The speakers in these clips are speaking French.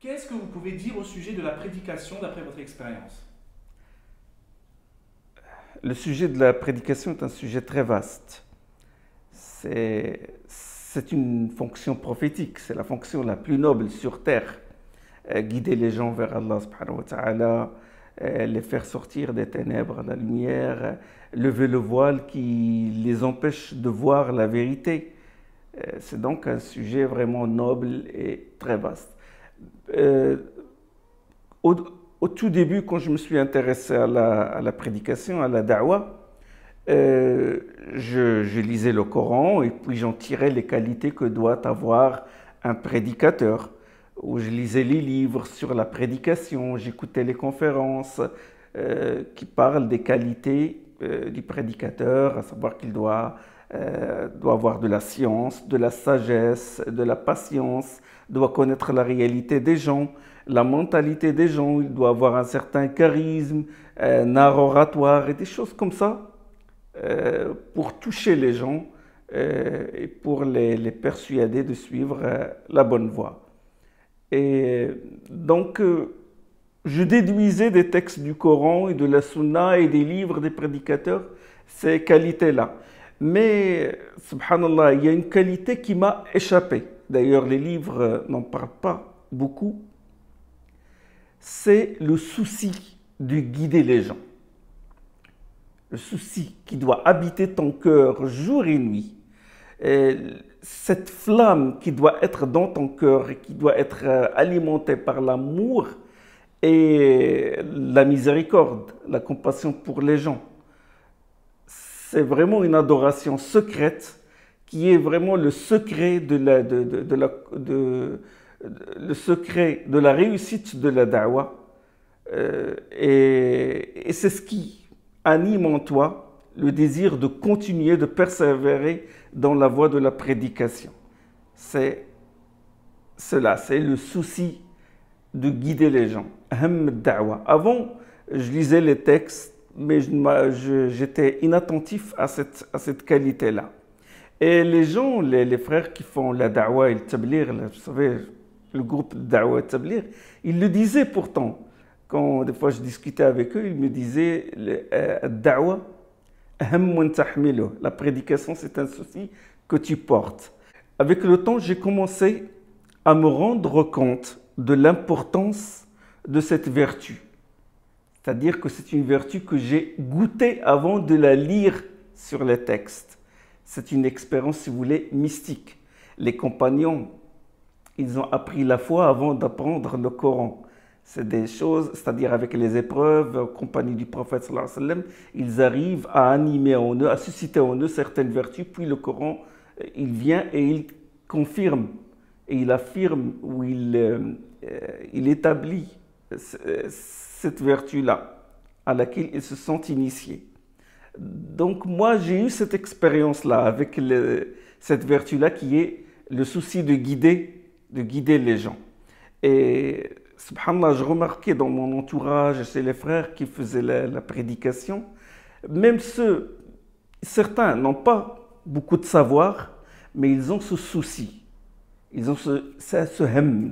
Qu'est-ce que vous pouvez dire au sujet de la prédication d'après votre expérience? Le sujet de la prédication est un sujet très vaste. C'est une fonction prophétique, c'est la fonction la plus noble sur terre. Guider les gens vers Allah subhanahu wa ta'ala, les faire sortir des ténèbres à la lumière, lever le voile qui les empêche de voir la vérité. C'est donc un sujet vraiment noble et très vaste. Euh, au, au tout début, quand je me suis intéressé à la prédication, à la da'wah, euh, je lisais le Coran et puis j'en tirais les qualités que doit avoir un prédicateur. Où je lisais les livres sur la prédication, j'écoutais les conférences qui parlent des qualités du prédicateur, à savoir qu'il doit avoir de la science, de la sagesse, de la patience, doit connaître la réalité des gens, la mentalité des gens, il doit avoir un certain charisme, un art oratoire et des choses comme ça pour toucher les gens et pour les persuader de suivre la bonne voie. Et donc, je déduisais des textes du Coran et de la Sunna et des livres des prédicateurs ces qualités-là. Mais, subhanallah, il y a une qualité qui m'a échappé. D'ailleurs, les livres n'en parlent pas beaucoup. C'est le souci de guider les gens. Le souci qui doit habiter ton cœur jour et nuit. Et cette flamme qui doit être dans ton cœur et qui doit être alimentée par l'amour et la miséricorde, la compassion pour les gens. C'est vraiment une adoration secrète qui est vraiment le secret le secret de la réussite de la da'wah. Et c'est ce qui anime en toi le désir de continuer, de persévérer dans la voie de la prédication. C'est cela, c'est le souci de guider les gens. Avant, je lisais les textes, mais j'étais inattentif à cette qualité-là. Et les gens, les frères qui font la da'wah et le tablir, vous savez, le groupe de da'wah et tablir, ils le disaient pourtant. Quand des fois je discutais avec eux, ils me disaient da'wah, la prédication, c'est un souci que tu portes. Avec le temps, j'ai commencé à me rendre compte de l'importance de cette vertu. C'est-à-dire que c'est une vertu que j'ai goûtée avant de la lire sur les textes. C'est une expérience, si vous voulez, mystique. Les compagnons, ils ont appris la foi avant d'apprendre le Coran. C'est des choses, c'est-à-dire avec les épreuves, en compagnie du prophète sallallahu alayhi wa sallam, ils arrivent à animer en eux, à susciter en eux certaines vertus, puis le Coran, il vient et il confirme, et il affirme, ou il établit cette vertu-là, à laquelle ils se sont initiés. Donc moi, j'ai eu cette expérience-là, avec cette vertu-là qui est le souci de guider les gens. Et subhanallah, je remarquais dans mon entourage, chez les frères qui faisaient la prédication, même certains n'ont pas beaucoup de savoir, mais ils ont ce souci. Ils ont ce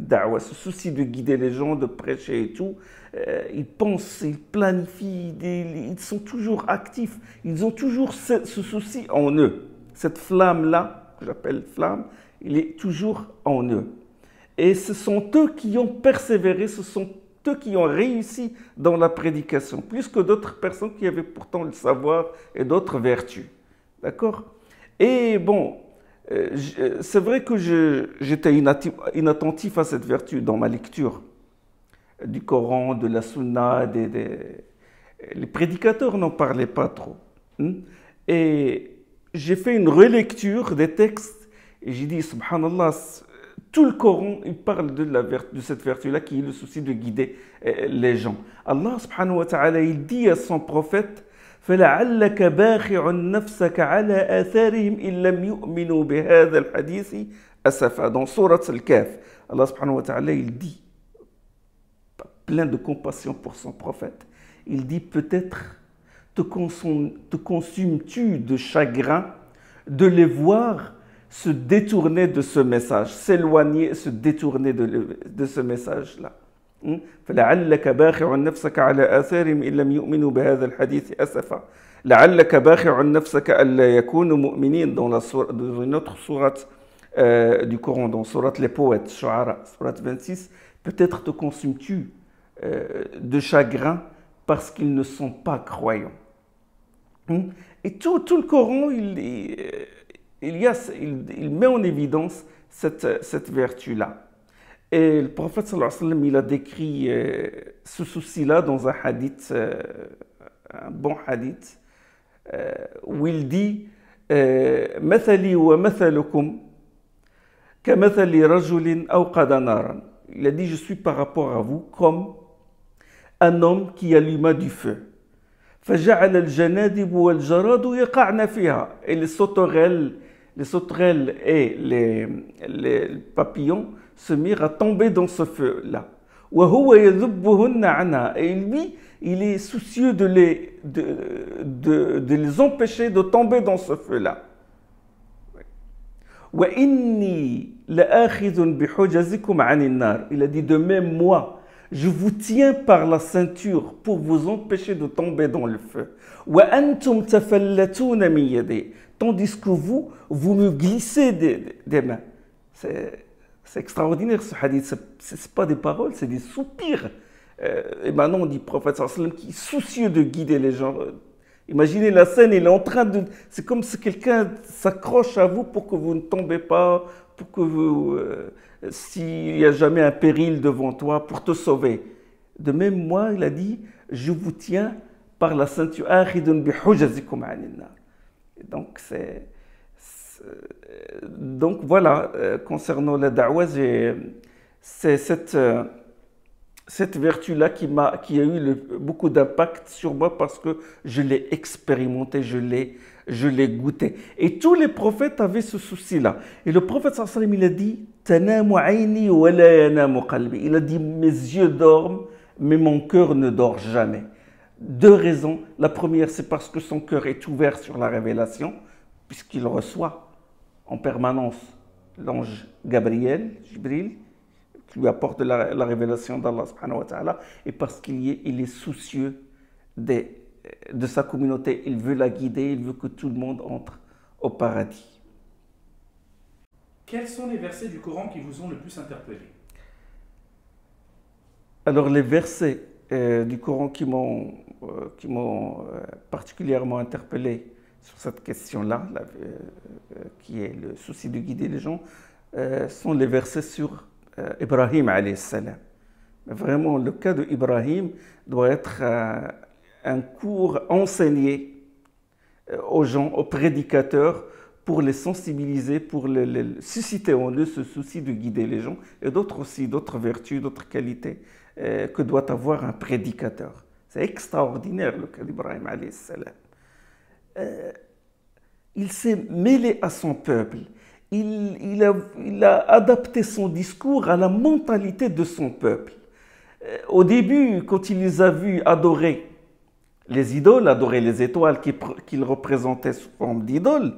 da'wah, ce souci de guider les gens, de prêcher et tout. Ils pensent, ils planifient, ils sont toujours actifs. Ils ont toujours ce souci en eux. Cette flamme-là, que j'appelle flamme, il est toujours en eux. Et ce sont eux qui ont persévéré, ce sont eux qui ont réussi dans la prédication, plus que d'autres personnes qui avaient pourtant le savoir et d'autres vertus. D'accord? Et bon, c'est vrai que j'étais inattentif à cette vertu dans ma lecture du Coran, de la Sunna, les prédicateurs n'en parlaient pas trop. Et j'ai fait une relecture des textes et j'ai dit, subhanallah, tout le Coran, il parle de cette vertu-là qui est le souci de guider les gens. Allah subhanahu wa ta'ala, il dit à son prophète, فَلَعَلَّكَ بَاخِعٌ نَفْسَكَ عَلَى آثَارِهِمْ إِن لَمْ يُؤْمِنُوا بِهَذَا الْحَدِيثِ أَسَفًا. Dans Sourate Al-Kahf, Allah subhanahu wa ta'ala, il dit, plein de compassion pour son prophète, il dit peut-être te consumes-tu de chagrin de les voir se détourner de ce message, s'éloigner, se détourner de ce message-là. فلعلك باخع نفسك على آثارهم إن لم يؤمنوا بهذا الحديث أسفا. لعلك باخع نفسك ألا يكونوا مؤمنين dans une autre sourate du Coran, dans sourate les poètes, Shu'ara, sourate 26, peut-être te consumes-tu de chagrin parce qu'ils ne sont pas croyants. Et tout le Coran, il met en évidence cette vertu-là. Et le prophète sallallahu alayhi wa sallam, il a décrit ce souci-là dans un hadith, un bon hadith, où il dit مثلي ومثلكم كمثل رجل أوقد نارا. Il a dit, je suis par rapport à vous comme un homme qui alluma du feu. فجعل الجنادب والجراد يقعن فيها. Et les sauterelles et les papillons se mirent à tomber dans ce feu-là. وهو يذبهن عنها. Et lui, il est soucieux de les empêcher de tomber dans ce feu-là. وإني لآخذ بحجزكم عن النار. Il a dit, de même moi, je vous tiens par la ceinture pour vous empêcher de tomber dans le feu. وأنتم تفلتون من يدي. Tandis que vous me glissez des mains. C'est extraordinaire ce hadith. Ce n'est pas des paroles, c'est des soupirs. Et maintenant on dit prophète sallallahu alayhi wa sallam qui est soucieux de guider les gens. Imaginez la scène, il est en train de... C'est comme si quelqu'un s'accroche à vous pour que vous ne tombez pas, pour que vous... s'il n'y a jamais un péril devant toi, pour te sauver. De même, moi, il a dit, je vous tiens par la ceinture. Donc voilà, concernant la da'wah, c'est cette vertu-là qui a eu beaucoup d'impact sur moi parce que je l'ai expérimenté, je l'ai goûté. Et tous les prophètes avaient ce souci-là. Et le prophète sallallahu alayhi wa sallam, il a dit Tanamu ayni wa la yanamu qalbi. Il a dit, mes yeux dorment, mais mon cœur ne dort jamais. Deux raisons. La première, c'est parce que son cœur est ouvert sur la révélation, puisqu'il reçoit en permanence l'ange Gabriel, Jibril, qui lui apporte la révélation d'Allah subhanahu wa ta'ala, et parce qu'il est soucieux de sa communauté. Il veut la guider, il veut que tout le monde entre au paradis. Quels sont les versets du Coran qui vous ont le plus interpellé? Alors les versets du Coran qui m'ont particulièrement interpellé sur cette question-là, qui est le souci de guider les gens, sont les versets sur Ibrahim alayhi salam. Vraiment, le cas de Ibrahim doit être un cours enseigné aux gens, aux prédicateurs, pour les sensibiliser, pour susciter en eux ce souci de guider les gens, et d'autres aussi, d'autres vertus, d'autres qualités que doit avoir un prédicateur. C'est extraordinaire le cas d'Ibrahim alayhi salam. Il s'est mêlé à son peuple. Il a adapté son discours à la mentalité de son peuple. Au début, quand il les a vus adorer les idoles, adorer les étoiles qu'il représentait sous forme d'idoles,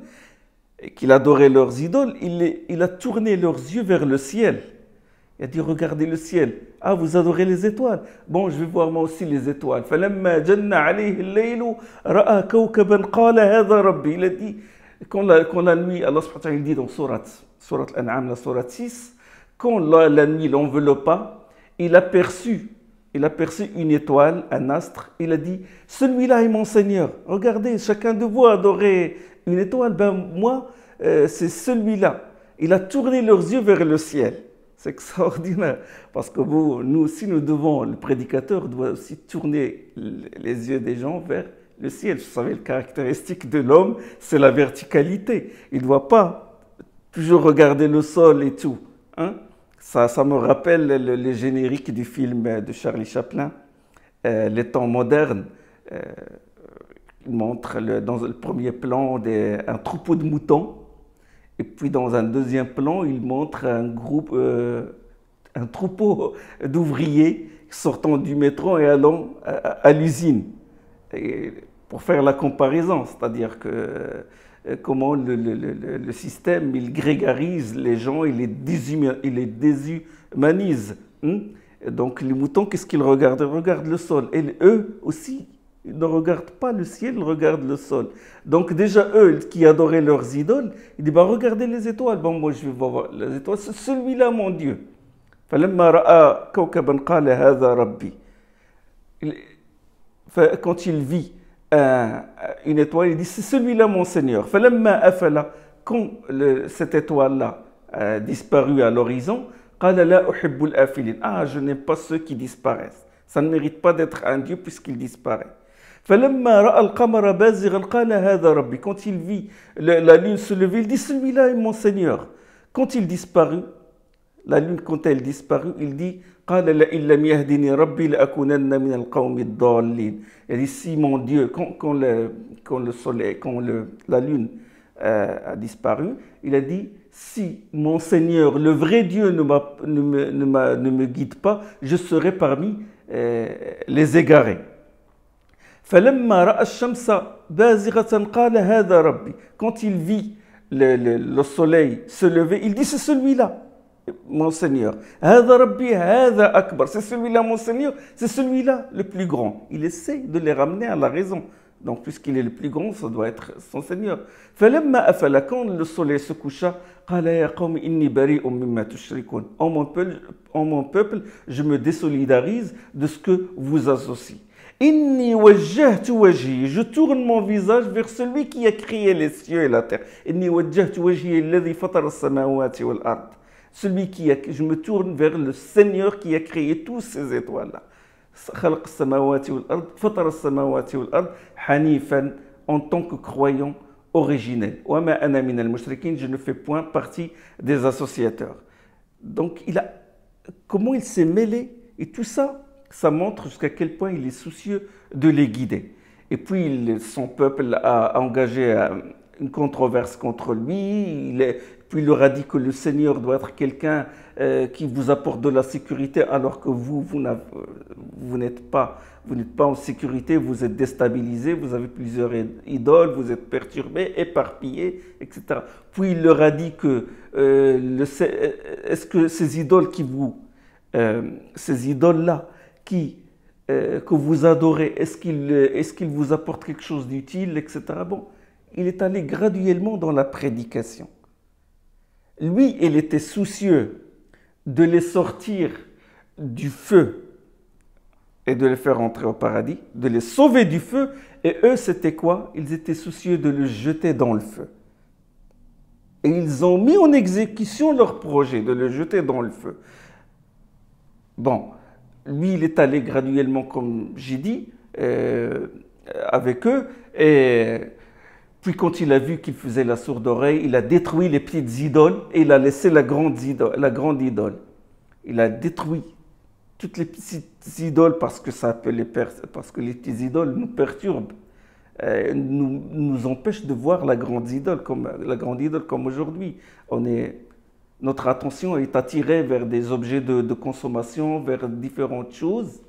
et qu'il adorait leurs idoles, il a tourné leurs yeux vers le ciel. Il a dit, regardez le ciel. Ah, vous adorez les étoiles? Bon, je vais voir moi aussi les étoiles. فَلَمَّا جَنَّ عَلَيْهِ اللَّيْلُ رَأَى كَوْكَبًا قَالَ هَذَا رَبِّي. Il a dit, quand la nuit, Allah subhanahu wa ta'ala, il dit dans sourate Al-An'am, la sourate 6, quand la nuit l'enveloppa, il a perçu une étoile, un astre. Il a dit, celui-là est mon Seigneur. Regardez, chacun de vous a adoré une étoile. Ben moi, c'est celui-là. Il a tourné leurs yeux vers le ciel. C'est extraordinaire. Parce que nous aussi, le prédicateur doit aussi tourner les yeux des gens vers le ciel. Vous savez, la caractéristique de l'homme, c'est la verticalité. Il ne doit pas toujours regarder le sol et tout. Hein? Ça me rappelle les génériques du film de Charlie Chaplin, Les temps modernes. Il montre dans le premier plan un troupeau de moutons. Et puis dans un deuxième plan, il montre un troupeau d'ouvriers sortant du métro et allant à l'usine. Pour faire la comparaison, c'est-à-dire que comment le système, il grégarise les gens, il les déshumanise. Donc les moutons, qu'est-ce qu'ils regardent? Ils regardent le sol. Et eux aussi, ils ne regardent pas le ciel, ils regardent le sol. Donc déjà, eux qui adoraient leurs idoles, ils disent, bah, regardez les étoiles. Bon, moi je vais voir les étoiles. C'est celui-là, mon Dieu. فلما رأى كوكبا قال هذا ربي. Quand il vit une étoile, il dit, c'est celui-là, mon Seigneur. فلما أفل, quand cette étoile-là a disparu à l'horizon, قال لا أحب الآفلين. Ah, je n'aime pas ceux qui disparaissent. Ça ne mérite pas d'être un Dieu puisqu'il disparaît. فلما رأى القمر بازغا قال هذا ربي. Quand il vit la lune se lever, il dit, celui-là est mon Seigneur. Quand il disparut, la lune, quand elle disparut, il dit, قال لئن لم يهدني ربي لأكونن من القوم الضالين. Il dit, si mon Dieu, quand le soleil, la lune a disparu, il a dit, si mon Seigneur, le vrai Dieu ne me guide pas, je serai parmi les égarés. فلما رأى الشمس بازغة قال هذا ربي. Quand il vit le soleil se lever, il dit, c'est celui-là, mon Seigneur. هذا ربي هذا أكبر. C'est celui-là, mon Seigneur, c'est celui-là le plus grand. Il essaie de les ramener à la raison. Donc, puisqu'il est le plus grand, ça doit être son Seigneur. فلما أفل, quand le soleil se coucha, قال يا قوم إني بريء مما تشركون. En mon peuple, je me désolidarise de ce que vous associez. إني وجهت وجهي, je tourne mon visage vers celui qui a créé les cieux et la terre. إني وجهت وجهي الذي فطر السماوات والأرض. Je me tourne vers le Seigneur qui a créé tous ces étoiles-là. خلق السماوات والأرض فطر السماوات والأرض حنيفا, en tant que croyant originel. وما أنا من المشركين, je ne fais point partie des associateurs. Donc comment il s'est mêlé, et tout ça, ça montre jusqu'à quel point il est soucieux de les guider. Et puis son peuple a engagé une controverse contre lui, puis il leur a dit que le Seigneur doit être quelqu'un qui vous apporte de la sécurité, alors que vous n'êtes pas en sécurité, vous êtes déstabilisé, vous avez plusieurs idoles, vous êtes perturbés, éparpillés, etc. Puis il leur a dit que est-ce que ces idoles ces idoles-là que vous adorez, est-ce qu'ils vous apportent quelque chose d'utile, etc. Bon, il est allé graduellement dans la prédication. Lui, il était soucieux de les sortir du feu et de les faire entrer au paradis, de les sauver du feu. Et eux, c'était quoi? Ils étaient soucieux de le jeter dans le feu. Et ils ont mis en exécution leur projet de le jeter dans le feu. Bon, lui, il est allé graduellement, comme j'ai dit, avec eux. Et puis quand il a vu qu'il faisait la sourde oreille, il a détruit les petites idoles et il a laissé la grande idole. Il a détruit toutes les petites idoles parce que parce que les petites idoles nous perturbent, nous empêchent de voir la grande idole comme aujourd'hui. Notre attention est attirée vers des objets de consommation, vers différentes choses,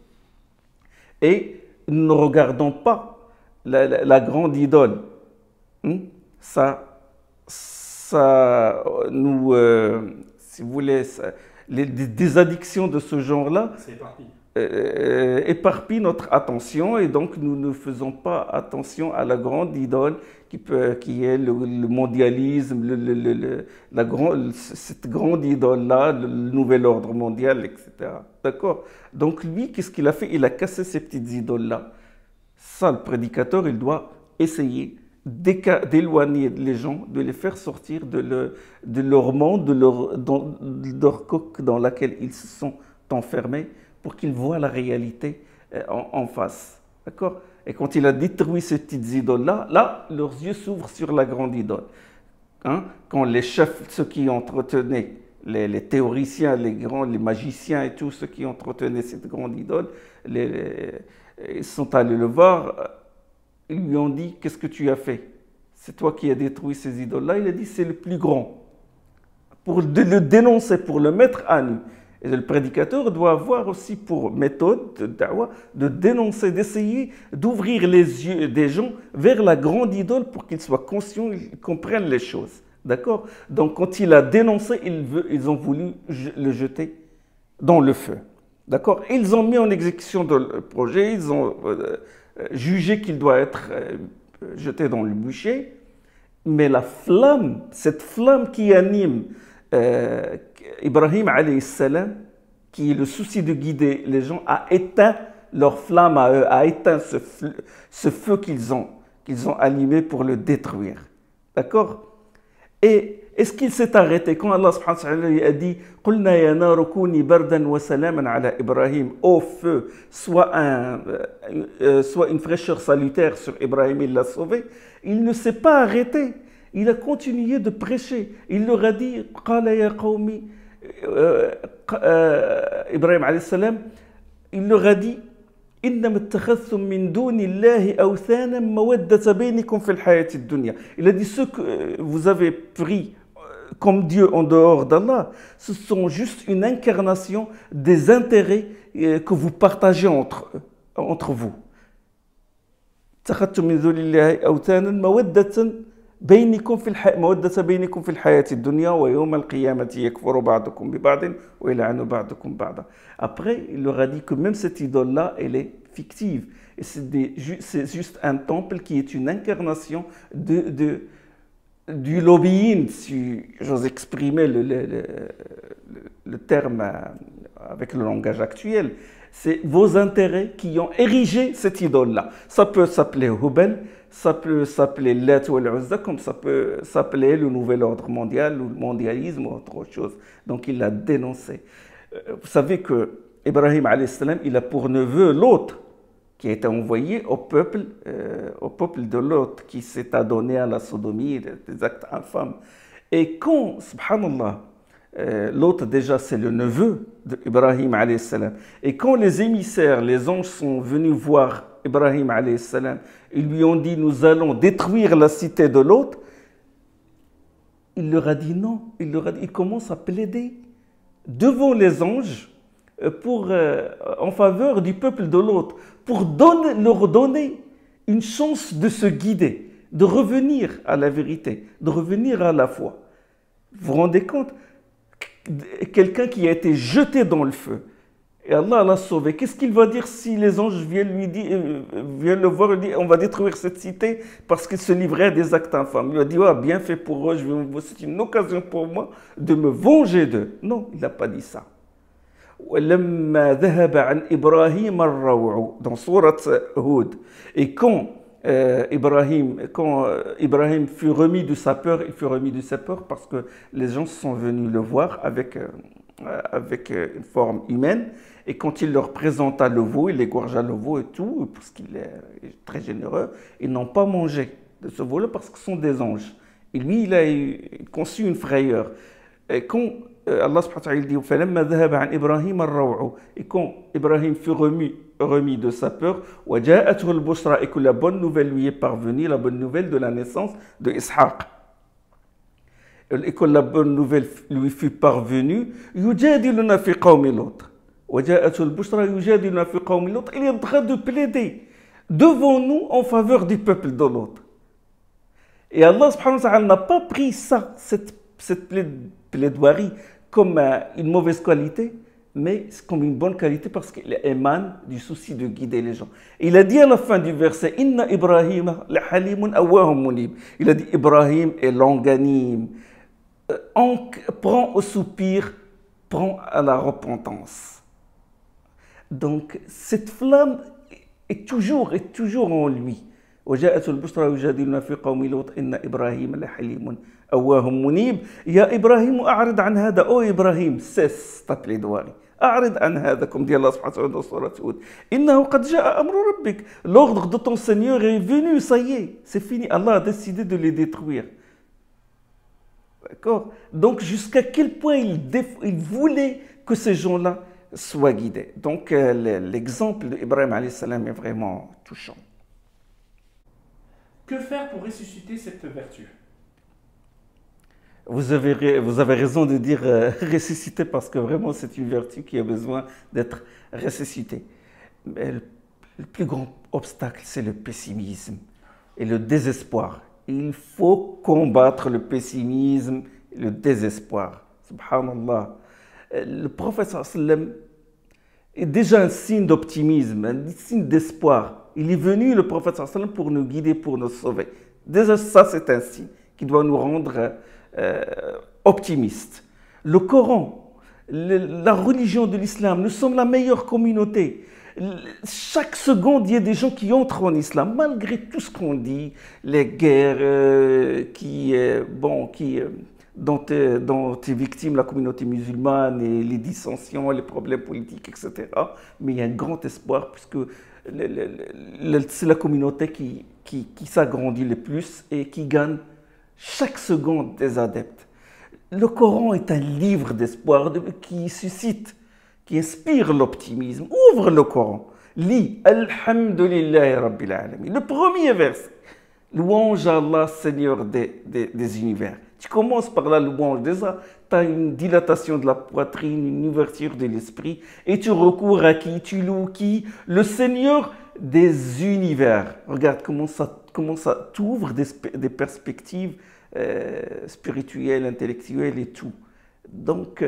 et nous ne regardons pas la grande idole. Ça nous, si vous voulez, des addictions de ce genre-là éparpillent notre attention, et donc nous ne faisons pas attention à la grande idole qui est le mondialisme, cette grande idole-là, le nouvel ordre mondial, etc. D'accord? Donc lui, qu'est-ce qu'il a fait? Il a cassé ces petites idoles-là. Ça, le prédicateur, il doit essayer d'éloigner les gens, de les faire sortir de leur monde, de leur coque dans laquelle ils se sont enfermés, pour qu'ils voient la réalité en face. D'accord? Et quand il a détruit ces petites idoles-là, là, leurs yeux s'ouvrent sur la grande idole. Quand les chefs, ceux qui entretenaient, les théoriciens, les magiciens et tous ceux qui entretenaient cette grande idole, ils sont allés le voir. Ils lui ont dit, qu'est-ce que tu as fait? C'est toi qui as détruit ces idoles-là. Il a dit, c'est le plus grand. Pour le dénoncer, pour le mettre à nu. Et le prédicateur doit avoir aussi pour méthode de da'wah de dénoncer, d'essayer d'ouvrir les yeux des gens vers la grande idole pour qu'ils soient conscients, ils comprennent les choses. D'accord? Donc quand il a dénoncé, ils ont voulu le jeter dans le feu. D'accord? Ils ont mis en exécution le projet, ils ont jugé qu'il doit être jeté dans le bûcher. Mais la flamme, cette flamme qui anime Ibrahim alayhi salam, qui est le souci de guider les gens, a éteint leur flamme à eux, a éteint ce feu qu'ils ont allumé pour le détruire. D'accord? Et est-ce qu'il s'est arrêté quand Allah subhanahu wa ta'ala a dit « Qulna ya naru kuni bardan wa salaman ala Ibrahim » Ô feu, soit une fraîcheur salutaire sur Ibrahim, il l'a sauvé. Il ne s'est pas arrêté. Il a continué de prêcher. Il leur a dit « Qala ya qawmi » Ibrahim alayhi salam, il leur a dit إنما اتخذتم من دون الله أوثانا مودة بينكم في الحياة الدنيا. Il a dit ceux que vous avez pris comme Dieu en dehors d'Allah, ce sont juste une incarnation des intérêts que vous partagez entre vous. اتخذتم من دون الله أوثانا مودة بينكم في الحياة الدنيا ويوم القيامة يكفر بعضكم ببعض ويلعن بعضكم بعضا. Après, il leur a dit que même cette idole-là, elle est fictive. Et c'est juste un temple qui est une incarnation du lobbying, si j'ose exprimer le terme avec le langage actuel. C'est vos intérêts qui ont érigé cette idole-là. Ça peut s'appeler Hubal, ça peut s'appeler Lat ou Al-Uzza, comme ça peut s'appeler le nouvel ordre mondial ou le mondialisme ou autre chose. Donc il l'a dénoncé. Vous savez que Ibrahim alayhi salam, il a pour neveu Lot, qui a été envoyé au peuple de Lot, qui s'est adonné à la sodomie, des actes infâmes. Et quand, subhanallah, Lot déjà c'est le neveu d'Ibrahim alayhi salam, et quand les émissaires, les anges sont venus voir Ibrahim alayhi salam, ils lui ont dit nous allons détruire la cité de Lot, il leur a dit non, il commence à plaider devant les anges en faveur du peuple de Lot, pour leur donner une chance de se guider, de revenir à la vérité, de revenir à la foi. Vous vous rendez compte? Quelqu'un qui a été jeté dans le feu, et Allah l'a sauvé. Qu'est-ce qu'il va dire si les anges viennent le voir et dire on va détruire cette cité parce qu'il se livrait à des actes infâmes? Il va dire oh, bien fait pour eux, c'est une occasion pour moi de me venger d'eux. Non, il n'a pas dit ça. Dans sourate Hud, et quand Ibrahim fut remis de sa peur, il fut remis de sa peur parce que les gens sont venus le voir avec une forme humaine, et quand il leur présenta le veau, il égorgea le veau et tout, parce qu'il est très généreux, ils n'ont pas mangé de ce veau-là parce que ce sont des anges. Et lui, il a conçu une frayeur. Et quand Allah subhanahu wa ta'ala dit et quand Ibrahim fut remis de sa peur, et que la bonne nouvelle lui est parvenue, la bonne nouvelle de la naissance de Ishaq, et que la bonne nouvelle lui fut parvenue, il est en train de plaider devant nous en faveur du peuple de l'autre. Et Allah subhanahu wa ta'ala n'a pas pris ça, cette plaidoirie, comme une mauvaise qualité, mais comme une bonne qualité parce qu'il émane du souci de guider les gens. Et il a dit à la fin du verset Inna Ibrahim la halimun awwahum munib. Il a dit Ibrahim est longanime, prend au soupir, prend à la repentance. Donc cette flamme est toujours en lui. وجاءت البشرى يجادلنا في قوم لوط إن إبراهيم لحليم أواه منيب يا إبراهيم أعرض عن هذا أو إبراهيم cesse ta plaidoirie أعرض عن هذا comme dit Allah subhanahu wa ta'ala dans sourate Hud إنه قد جاء أمر ربك l'ordre de ton Seigneur est venu, ça y est, c'est fini, Allah a décidé de les détruire. D'accord? Donc jusqu'à quel point il voulait que ces gens-là soient guidés. Donc l'exemple d'Ibrahim alayhi salam est vraiment touchant. Que faire pour ressusciter cette vertu? Vous avez raison de dire ressusciter parce que vraiment c'est une vertu qui a besoin d'être ressuscitée. Mais le plus grand obstacle, c'est le pessimisme et le désespoir. Il faut combattre le pessimisme et le désespoir. Subhanallah. Le prophète sallam est déjà un signe d'optimisme, un signe d'espoir. Il est venu, le prophète sallam, pour nous guider, pour nous sauver. Déjà ça, c'est un signe qui doit nous rendre optimistes. Le Coran, la religion de l'islam, nous sommes la meilleure communauté. Chaque seconde, il y a des gens qui entrent en islam, malgré tout ce qu'on dit, les guerres dont est victime la communauté musulmane et les dissensions, les problèmes politiques, etc. Mais il y a un grand espoir puisque c'est la communauté qui s'agrandit le plus et qui gagne chaque seconde des adeptes. Le Coran est un livre d'espoir qui suscite, qui inspire l'optimisme. Ouvre le Coran, lis Alhamdulillahi Rabbil Alamin. Le premier verset, louange à Allah, Seigneur des univers. Tu commences par la louange, déjà, tu as une dilatation de la poitrine, une ouverture de l'esprit, et tu recours à qui? Tu loues qui? Le Seigneur des univers. Regarde comment ça t'ouvre des perspectives spirituelles, intellectuelles et tout. Donc,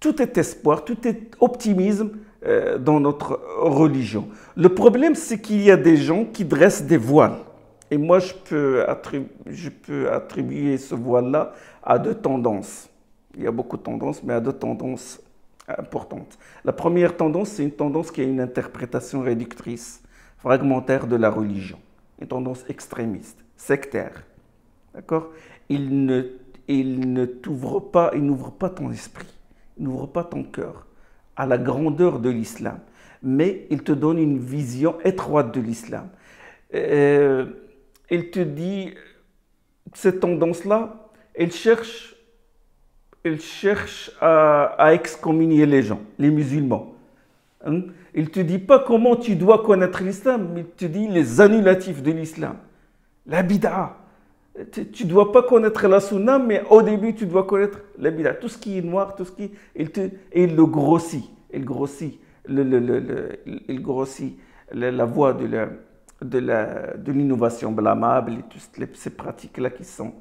tout est espoir, tout est optimisme dans notre religion. Le problème, c'est qu'il y a des gens qui dressent des voiles. Et moi, je peux attribuer ce voile-là à deux tendances. Il y a beaucoup de tendances, mais à deux tendances importantes. La première tendance, c'est une tendance qui a une interprétation réductrice, fragmentaire de la religion. Une tendance extrémiste, sectaire. D'accord? Il n'ouvre pas ton esprit, il n'ouvre pas ton cœur à la grandeur de l'islam, mais il te donne une vision étroite de l'islam. Il te dit, cette tendance-là, elle cherche à excommunier les gens, les musulmans. Hein? Il ne te dit pas comment tu dois connaître l'islam, mais il te dit les annulatifs de l'islam. La bid'a. Tu ne dois pas connaître la sunna, mais au début, tu dois connaître la bid'a. Tout ce qui est noir, tout ce qui... Il le grossit. Il grossit la voie de l'innovation blâmable et toutes ces pratiques-là qui sont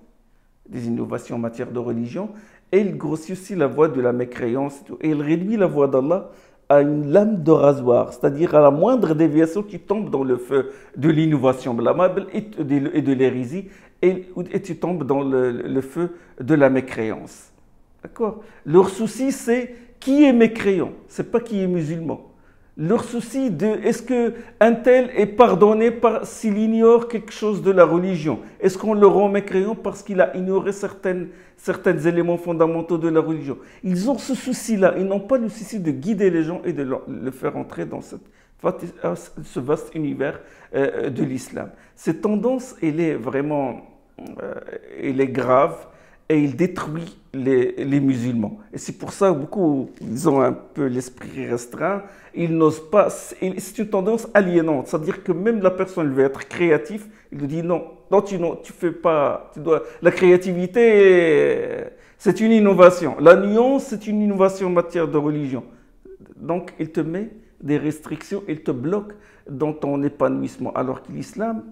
des innovations en matière de religion. Et il grossit aussi la voie de la mécréance et tout. Et il réduit la voie d'Allah à une lame de rasoir, c'est-à-dire à la moindre déviation qui tombe dans le feu de l'innovation blâmable et de l'hérésie, et tu tombes dans le feu de la mécréance. D'accord? Leur souci, c'est qui est mécréant, c'est pas qui est musulman. Leur souci de est-ce qu'un tel est pardonné s'il ignore quelque chose de la religion? Est-ce qu'on le rend mécréant parce qu'il a ignoré certains éléments fondamentaux de la religion? Ils ont ce souci-là, ils n'ont pas le souci de guider les gens et de le faire entrer dans ce vaste univers de l'islam. Cette tendance, elle est vraiment elle est grave et il détruit les musulmans. Et c'est pour ça que beaucoup, ils ont un peu l'esprit restreint, ils n'osent pas, c'est une tendance aliénante, c'est-à-dire que même la personne veut être créative, il lui dit non, tu fais pas, la créativité, c'est une innovation, la nuance, c'est une innovation en matière de religion. Donc, il te met des restrictions, il te bloque dans ton épanouissement, alors que l'islam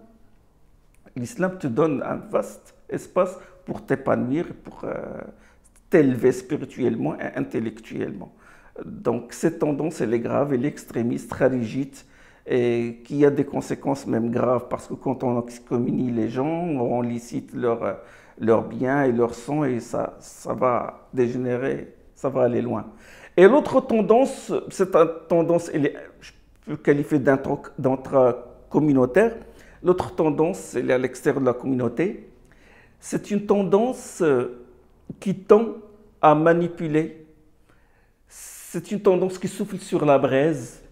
te donne un vaste espace pour t'épanouir, pour t'élever spirituellement et intellectuellement. Donc cette tendance, elle est grave, elle est extrémiste, très rigide, et qui a des conséquences même graves, parce que quand on excommunie les gens, on licite leurs biens et leur sang, et ça va dégénérer, ça va aller loin. Et l'autre tendance, cette tendance, je peux qualifier d'intra-communautaire. L'autre tendance, elle est à l'extérieur de la communauté. C'est une tendance qui tend à manipuler. C'est une tendance qui souffle sur la braise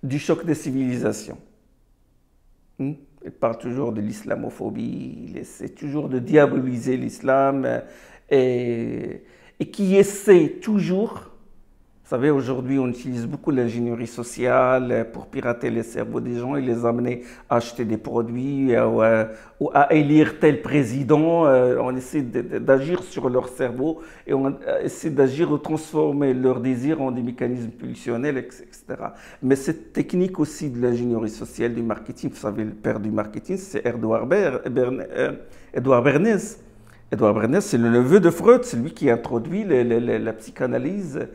du choc des civilisations. Elle parle toujours de l'islamophobie, il essaie toujours de diaboliser l'islam et qui essaie toujours Vous savez, aujourd'hui, on utilise beaucoup l'ingénierie sociale pour pirater les cerveaux des gens et les amener à acheter des produits ou à élire tel président. On essaie d'agir sur leur cerveau et on essaie d'agir ou transformer leurs désirs en des mécanismes pulsionnels, etc. Mais cette technique aussi de l'ingénierie sociale, du marketing, vous savez, le père du marketing, c'est Edouard Bernays. Edouard Bernays, c'est le neveu de Freud, c'est lui qui a introduit la psychanalyse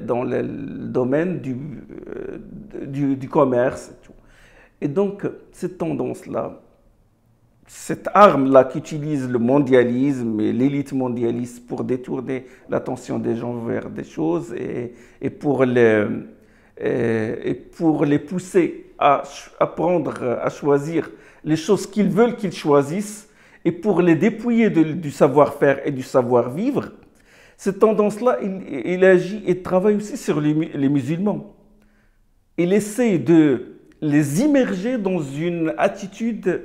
dans le domaine du commerce et tout. Et donc, cette tendance-là, cette arme-là qu'utilise le mondialisme et l'élite mondialiste pour détourner l'attention des gens vers des choses et pour les pousser à choisir les choses qu'ils veulent qu'ils choisissent et pour les dépouiller du savoir-faire et du savoir-vivre, cette tendance-là, il agit et travaille aussi sur les musulmans. Il essaie de les immerger dans une attitude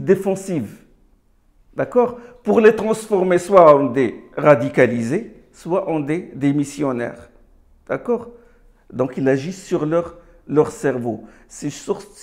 défensive, d'accord? Pour les transformer soit en des radicalisés, soit en des missionnaires, d'accord? Donc il agit sur leur cerveau. C'est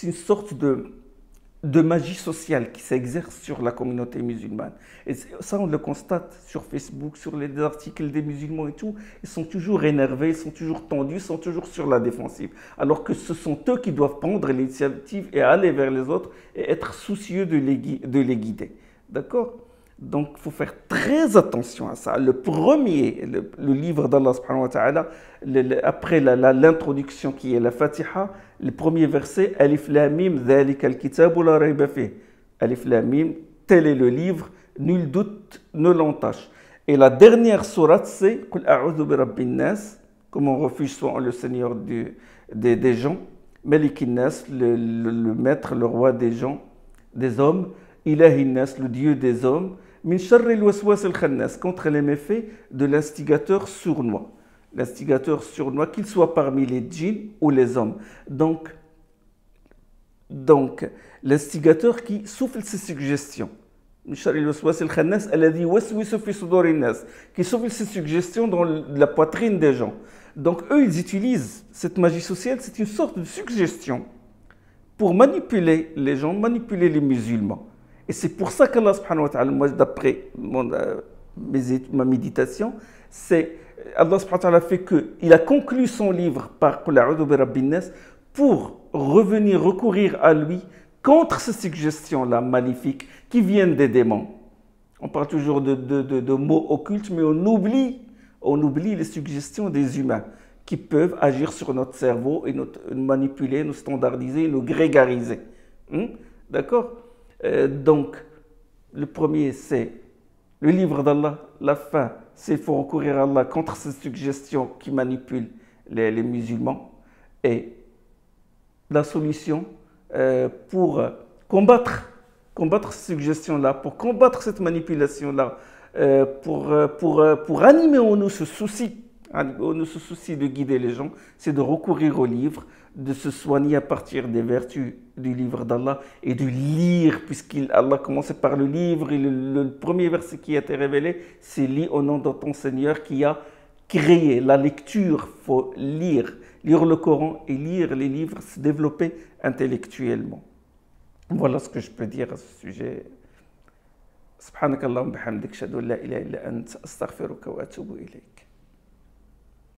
une sorte de magie sociale qui s'exerce sur la communauté musulmane. Et ça, on le constate sur Facebook, sur les articles des musulmans et tout. Ils sont toujours énervés, ils sont toujours tendus, ils sont toujours sur la défensive. Alors que ce sont eux qui doivent prendre l'initiative et aller vers les autres et être soucieux de les guider. D'accord? Donc, il faut faire très attention à ça. Le premier, le livre d'Allah subhanahu wa ta'ala, après l'introduction qui est la Fatiha, le premier verset, Alif Lam Mim, Dhalika al-kitabu la rayba fih. Alif Lam Mim, tel est le livre, nul doute ne l'entache. Et la dernière sourate, c'est Qul a'udhu bi rabbin nas, comme on refuge soit en le Seigneur des gens, Malikin nas, le maître, le roi des gens, des hommes, Ilahin nas, le Dieu des hommes, Min sharri al-waswas al-khannas, contre les méfaits de l'instigateur sournois. L'instigateur sournois, qu'il soit parmi les djinns ou les hommes. Donc l'instigateur qui souffle ses suggestions. Min sharri al-waswas al-khannas, alladhi yuwaswisu fi suduri an-nas, qui souffle ses suggestions dans la poitrine des gens. Donc eux, ils utilisent cette magie sociale, c'est une sorte de suggestion pour manipuler les gens, manipuler les musulmans. Et c'est pour ça qu'Allah subhanahu wa ta'ala, moi d'après ma méditation, c'est Allah subhanahu wa ta'ala fait qu'il a conclu son livre par Qul a'udhu bi rabbin nas pour recourir à lui contre ces suggestions-là maléfiques qui viennent des démons. On parle toujours de mots occultes, mais on oublie les suggestions des humains qui peuvent agir sur notre cerveau et nous manipuler, nous standardiser, nous grégariser. D'accord? Donc, le premier, c'est le livre d'Allah. La fin, c'est qu'il faut recourir à Allah contre ces suggestions qui manipulent les musulmans. Et la solution pour combattre ces suggestions-là, pour combattre cette manipulation-là, pour animer en nous ce souci de guider les gens, c'est de recourir au livre, de se soigner à partir des vertus du livre d'Allah et de lire, puisqu'Allah commence par le livre et le premier verset qui a été révélé, c'est « Lis au nom de ton Seigneur qui a créé ». La lecture, il faut lire le Coran et lire les livres, se développer intellectuellement. Voilà ce que je peux dire à ce sujet. Subhanakallahumma bihamdik, ashhadu an la ilaha illa anta, astaghfiruka wa atubu ilayk.